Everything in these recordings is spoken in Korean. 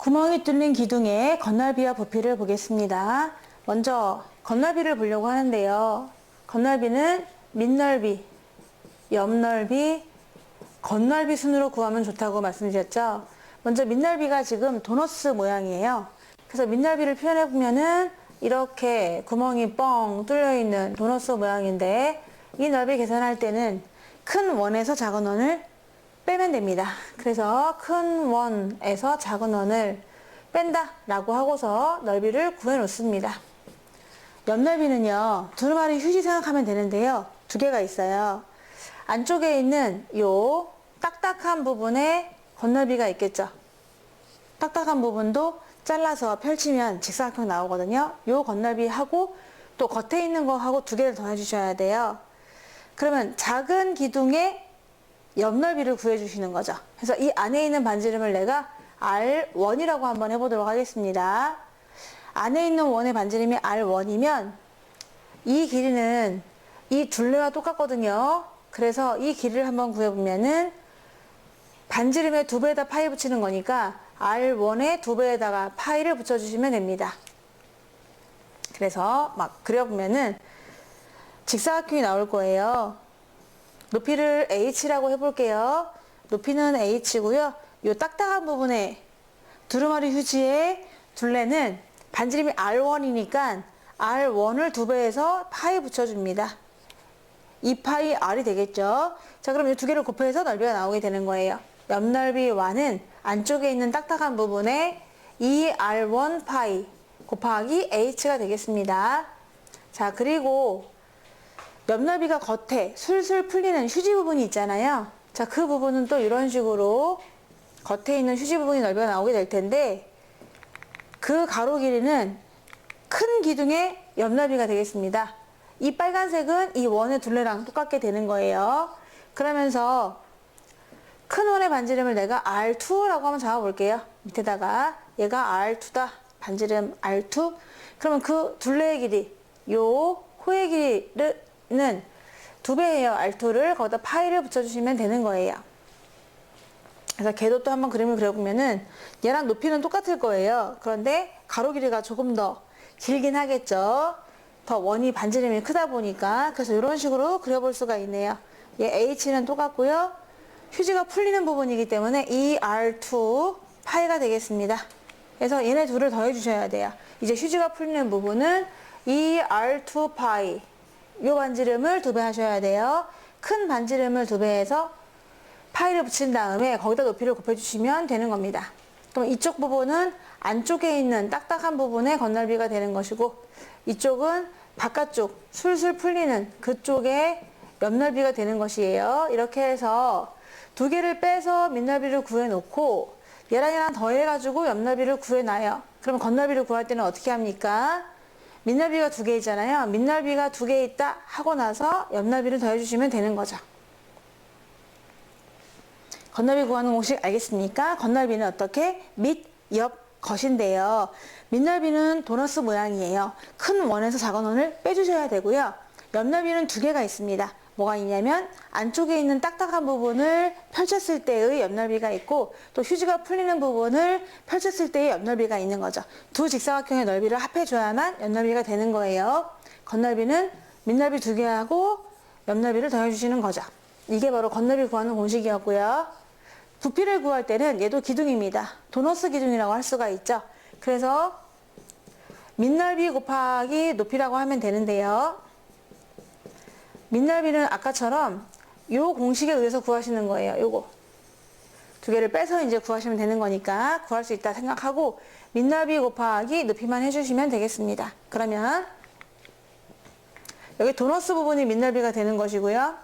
구멍이 뚫린 기둥의 건널비와 부피를 보겠습니다. 먼저 건널비를 보려고 하는데요. 건널비는 밑넓이, 옆넓이, 건널비 순으로 구하면 좋다고 말씀드렸죠. 먼저 밑넓이가 지금 도너스 모양이에요. 그래서 밑넓이를 표현해 보면은 이렇게 구멍이 뻥 뚫려 있는 도너스 모양인데, 이 넓이 계산할 때는 큰 원에서 작은 원을 빼면 됩니다. 그래서 큰 원에서 작은 원을 뺀다 라고 하고서 넓이를 구해 놓습니다. 옆넓이는요, 두루마리 휴지 생각하면 되는데요, 두 개가 있어요. 안쪽에 있는 요 딱딱한 부분에 건널비가 있겠죠. 딱딱한 부분도 잘라서 펼치면 직사각형 나오거든요. 요 건널비하고 또 겉에 있는 거하고 두 개를 더해 주셔야 돼요. 그러면 작은 기둥의 옆넓이를 구해주시는 거죠. 그래서 이 안에 있는 반지름을 내가 R1이라고 한번 해보도록 하겠습니다. 안에 있는 원의 반지름이 R1이면 이 길이는 이 둘레와 똑같거든요. 그래서 이 길이를 한번 구해보면은 반지름의 2배에다 파이 붙이는 거니까 R1의 2배에다가 파이를 붙여주시면 됩니다. 그래서 막 그려보면은 직사각형이 나올 거예요. 높이를 h라고 해볼게요. 높이는 h고요. 이 딱딱한 부분에 두루마리 휴지의 둘레는 반지름이 R1이니까 R1을 2배해서 파이 붙여줍니다. 2파이 R이 되겠죠. 자, 그럼 이 두 개를 곱해서 넓이가 나오게 되는 거예요. 옆넓이와는 안쪽에 있는 딱딱한 부분에 2R1 파이 곱하기 h가 되겠습니다. 자, 그리고 옆넓이가 겉에 술술 풀리는 휴지 부분이 있잖아요. 자, 그 부분은 또 이런 식으로 겉에 있는 휴지 부분이 넓이가 나오게 될 텐데, 그 가로 길이는 큰 기둥의 옆넓이가 되겠습니다. 이 빨간색은 이 원의 둘레랑 똑같게 되는 거예요. 그러면서 큰 원의 반지름을 내가 R2라고 한번 잡아볼게요. 밑에다가 얘가 R2다. 반지름 R2. 그러면 그 둘레의 길이, 요 호의 길이는 2배예요. R2를 거기다 파이를 붙여주시면 되는 거예요. 그래서 걔도 또 한번 그림을 그려보면은 얘랑 높이는 똑같을 거예요. 그런데 가로 길이가 조금 더 길긴 하겠죠. 더 원이 반지름이 크다 보니까. 그래서 이런 식으로 그려볼 수가 있네요. 얘 h는 똑같고요. 휴지가 풀리는 부분이기 때문에 ER2 파이가 되겠습니다. 그래서 얘네 둘을 더해 주셔야 돼요. 이제 휴지가 풀리는 부분은 ER2 파이, 요 반지름을 2배 하셔야 돼요. 큰 반지름을 2배해서 파이를 붙인 다음에 거기다 높이를 곱해주시면 되는 겁니다. 그럼 이쪽 부분은 안쪽에 있는 딱딱한 부분의 건널비가 되는 것이고, 이쪽은 바깥쪽 술술 풀리는 그쪽의 옆넓이가 되는 것이에요. 이렇게 해서 두 개를 빼서 밑넓이를 구해놓고 얘랑 더해가지고 옆넓이를 구해놔요. 그럼 건널비를 구할 때는 어떻게 합니까? 밑넓이가 2개 있잖아요. 밑넓이가 2개 있다 하고 나서 옆넓이를 더해주시면 되는 거죠. 건널비 구하는 공식 알겠습니까? 건널비는 어떻게? 밑, 옆, 겉인데요. 밑넓이는 도너스 모양이에요. 큰 원에서 작은 원을 빼주셔야 되고요. 옆넓이는 2개가 있습니다. 뭐가 있냐면 안쪽에 있는 딱딱한 부분을 펼쳤을 때의 옆넓이가 있고, 또 휴지가 풀리는 부분을 펼쳤을 때의 옆넓이가 있는 거죠. 두 직사각형의 넓이를 합해줘야만 옆넓이가 되는 거예요. 건널비는 밑넓이 2개하고 옆넓이를 더해주시는 거죠. 이게 바로 건널비 구하는 공식이었고요. 부피를 구할 때는 얘도 기둥입니다. 도너스 기둥이라고 할 수가 있죠. 그래서 밑넓이 곱하기 높이라고 하면 되는데요. 밑넓이는 아까처럼 요 공식에 의해서 구하시는 거예요. 요거 2개를 빼서 이제 구하시면 되는 거니까 구할 수 있다 생각하고 밑넓이 곱하기 높이만 해주시면 되겠습니다. 그러면 여기 도너스 부분이 밑넓이가 되는 것이고요.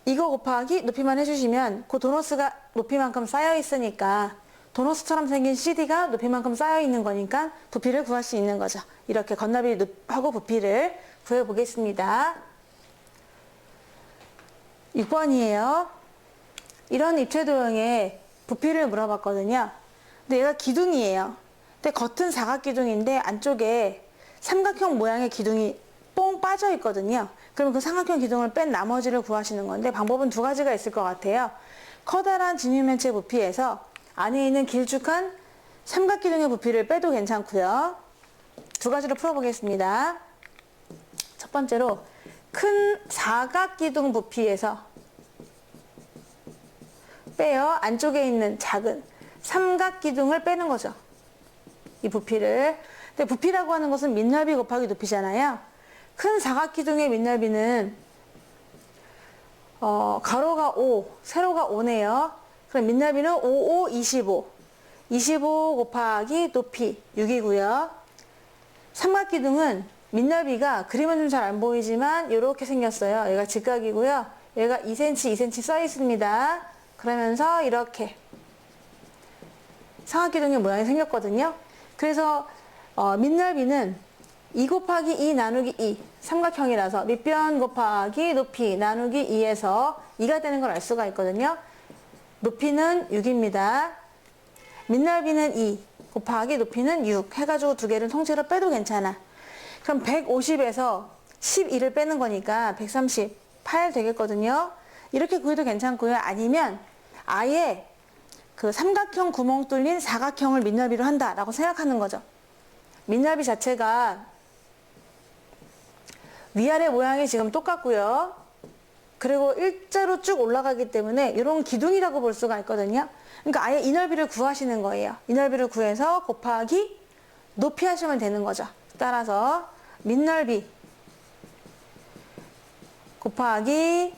이거 곱하기 높이만 해주시면 그 도너스가 높이만큼 쌓여 있으니까, 도너스처럼 생긴 CD가 높이만큼 쌓여 있는 거니까 부피를 구할 수 있는 거죠. 이렇게 건널비하고 부피를 구해 보겠습니다. 6번이에요. 이런 입체 도형의 부피를 물어봤거든요. 근데 얘가 기둥이에요. 근데 겉은 사각기둥인데 안쪽에 삼각형 모양의 기둥이 뽕 빠져 있거든요. 그럼 그 삼각형 기둥을 뺀 나머지를 구하시는 건데, 방법은 2가지가 있을 것 같아요. 커다란 진유면체 부피에서 안에 있는 길쭉한 삼각기둥의 부피를 빼도 괜찮고요. 두 가지로 풀어보겠습니다. 첫 번째로 큰 사각기둥 부피에서 빼요. 안쪽에 있는 작은 삼각기둥을 빼는 거죠. 이 부피를. 근데 부피라고 하는 것은 밑넓이 곱하기 높이잖아요. 큰 사각기둥의 밑넓이는 가로가 5, 세로가 5네요. 그럼 밑넓이는 5, 5, 25. 25 곱하기 높이 6이고요. 삼각기둥은 밑넓이가 그림은 좀 잘 안 보이지만 이렇게 생겼어요. 얘가 직각이고요. 얘가 2cm, 2cm 써 있습니다. 그러면서 이렇게 삼각기둥의 모양이 생겼거든요. 그래서 밑넓이는 2 곱하기 2 나누기 2 삼각형이라서 밑변 곱하기 높이 나누기 2에서 2가 되는 걸 알 수가 있거든요. 높이는 6입니다. 밑넓이는 2 곱하기 높이는 6 해가지고 두 개를 통째로 빼도 괜찮아. 그럼 150에서 12를 빼는 거니까 138 되겠거든요. 이렇게 구해도 괜찮고요. 아니면 아예 그 삼각형 구멍 뚫린 사각형을 밑넓이로 한다라고 생각하는 거죠. 밑넓이 자체가 위아래 모양이 지금 똑같고요. 그리고 일자로 쭉 올라가기 때문에 이런 기둥이라고 볼 수가 있거든요. 그러니까 아예 이 넓이를 구하시는 거예요. 이 넓이를 구해서 곱하기 높이 하시면 되는 거죠. 따라서 밑넓이 곱하기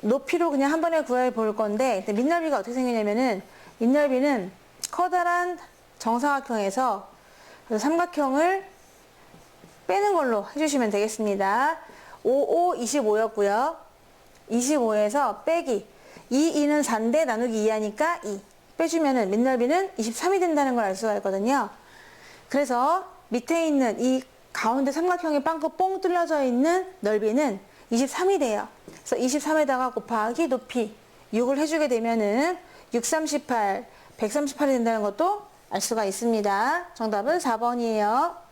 높이로 그냥 한 번에 구해 볼 건데, 밑넓이가 어떻게 생기냐면은 밑넓이는 커다란 정사각형에서 삼각형을 빼는 걸로 해주시면 되겠습니다. 5, 5, 25였고요. 25에서 빼기 2, 2는 4인데 나누기 2 하니까 2 빼주면은 밑넓이는 23이 된다는 걸 알 수가 있거든요. 그래서 밑에 있는 이 가운데 삼각형이 빵꾸 뽕 뚫려져 있는 넓이는 23이 돼요. 그래서 23에다가 곱하기 높이 6을 해주게 되면은 6, 38, 138이 된다는 것도 알 수가 있습니다. 정답은 4번이에요.